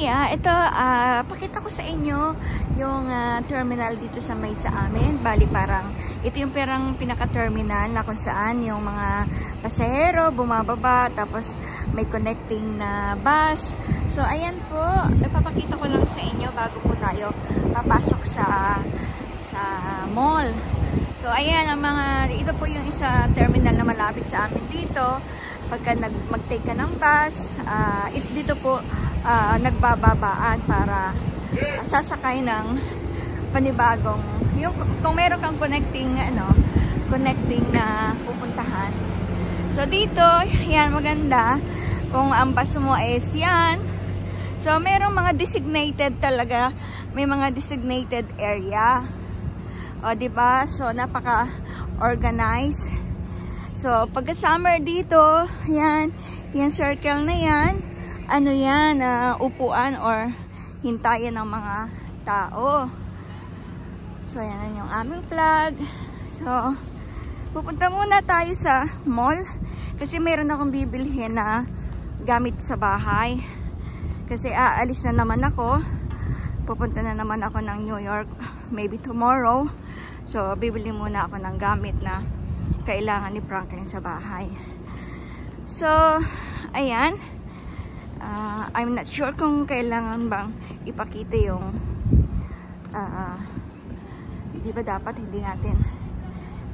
Ito, pakita ko sa inyo yung terminal dito sa may sa amin. Bali parang, ito yung pinaka-terminal na kung saan yung mga pasahero bumababa, tapos may connecting na bus. So, ayan po, ipapakita ko lang sa inyo bago po tayo papasok sa mall. So, ayan, ito po yung isa terminal na malapit sa amin dito. Pagka mag-take ka ng bus, dito po nagbababaan para sasakay ng panibagong, kung meron kang connecting na pupuntahan. So, dito, yan, maganda. Kung ang bus mo is yan. So, merong mga designated talaga. May mga designated area. O, diba? So, napaka-organized. So, pagka summer dito, yan, yung circle na yan, ano yan, upuan or hintayan ng mga tao. So, yan yung aming flag. So, pupunta muna tayo sa mall kasi mayroon akong bibilhin na gamit sa bahay. Kasi aalis na naman ako. Pupunta na naman ako ng New York maybe tomorrow. So, bibili muna ako ng gamit na kailangan ni Franklin sa bahay. So, ayan. I'm not sure kung kailangan bang ipakita yung di ba dapat hindi natin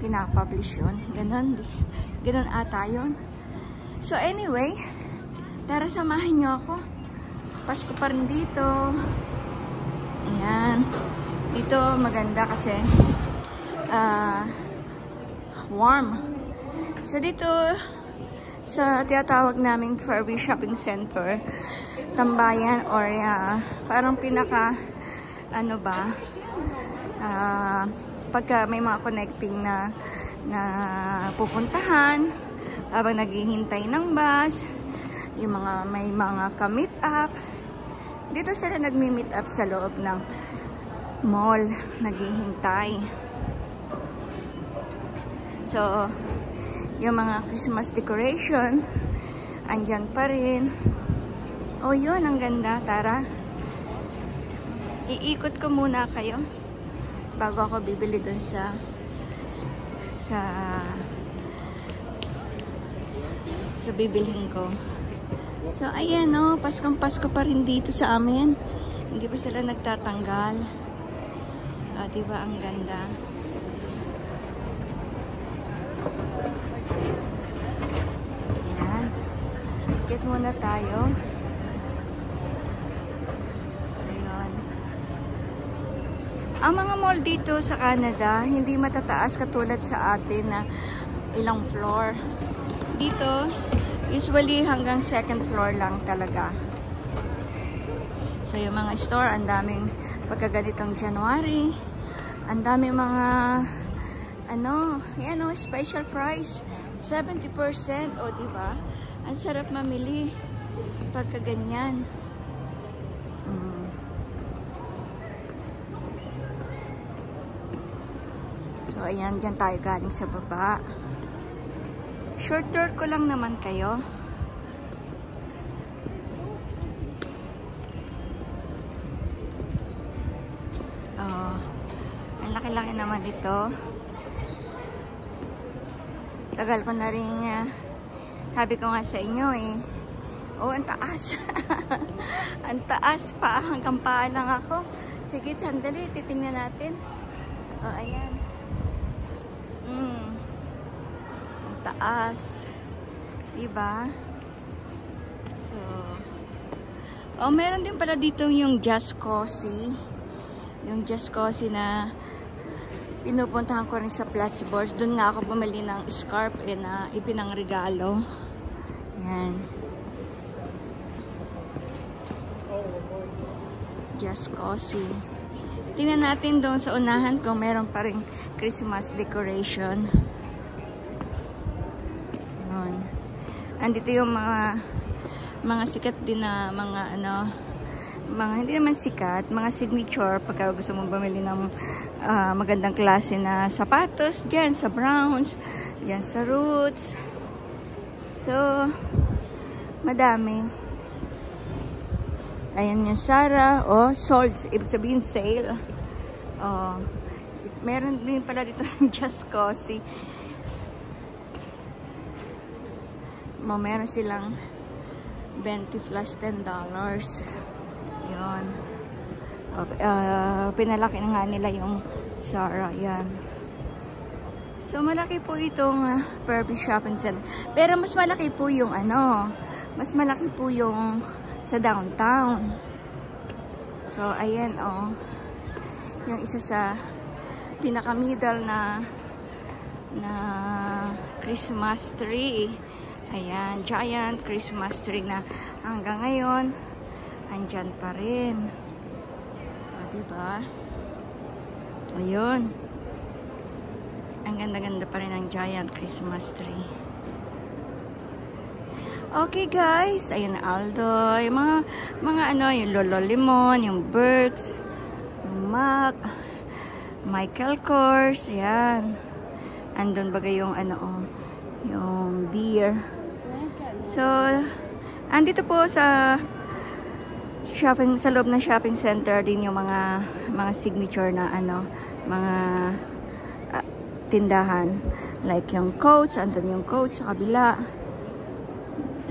pinapublish yun. Ganon ata yun. So, anyway, tara samahan nyo ako. Pasko pa rin dito. Ayan. Dito maganda kasi warm. So, dito sa tinatawag naming Fairview Shopping Center, tambayan or parang pinaka pagka may mga connecting na pupuntahan habang naghihintay ng bus, yung may mga ka-meet up. Dito sila nagmi-meet up sa loob ng mall, naghihintay. So, yung mga Christmas decoration, andyan pa rin. Oh, yun, ang ganda. Tara. Iikot ko muna kayo bago ako bibili dun sa bibilhin ko. So, ayan, oh, Paskong Pasko pa rin dito sa amin. Hindi pa sila nagtatanggal. Diba, ang ganda. Ayan. Get muna tayo. So, yun. Ang mga mall dito sa Canada, hindi matataas katulad sa atin na ilang floor. Dito, usually hanggang second floor lang talaga. So, yung mga store, ang daming pagkaganitong January. Ang daming mga yan o, special price 70%. O, diba? Ang sarap mamili pagka ganyan. So, ayan, dyan tayo galing sa baba. Short tour ko lang naman kayo. Ang laki-laki naman ito. Tagal ko na rin sabi ko nga sa inyo ang taas. Ang taas pa, hanggang paa lang ako. Sige, sandali, titingnan natin. Ayan. Ang taas. Diba? So, meron din pala dito yung Just Cozy. Yung Just Cozy na pinupuntahan ko rin sa Plattsburgh. Doon nga ako bumili ng scarf na ipinangregalo. Yan. Just Cozy. Tingnan natin doon sa unahan kung meron pa rin Christmas decoration. Yun. Andito yung mga sikat din na mga hindi naman sikat, mga signature pagka gusto mong bumili ng magandang klase na sapatos dyan sa Browns, dyan sa Roots. So, madami. Ayan yung Zara. Oh, sold. Ibig sabihin sale. Oh. Meron din pala dito ng Just Cozy. Meron silang 20 plus $10. Yun. Pinalaki na nga nila yung Zara. Yan. So, malaki po itong Purvis Shopping Center. Pero mas malaki po yung mas malaki po yung sa downtown. So, ayan yung isa sa pinaka-middle na Christmas tree. Ayan, giant Christmas tree na hanggang ngayon andyan pa rin. O, diba? Ayun. Ang ganda-ganda pa rin ang giant Christmas tree. Okay guys, ayun Aldo, yung mga yung Lolo Limon, yung Berks, yung Mac, Michael Kors, ayan. Andun bagay yung yung deer. So, andito po sa loob ng shopping center din yung mga signature na mga tindahan. Like yung Coach, andun yung Coach sa kabila.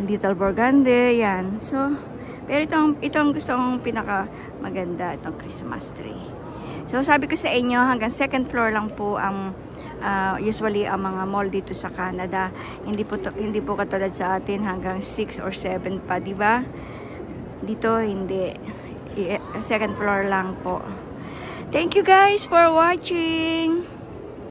Little Burgundy, yan. So, pero itong gusto kong pinaka maganda, itong Christmas tree. So, sabi ko sa inyo, hanggang second floor lang po ang usually ang mga mall dito sa Canada. Hindi po katulad sa atin hanggang 6 or 7 pa, di ba? Dito hindi. Second floor lang po. Thank you guys for watching.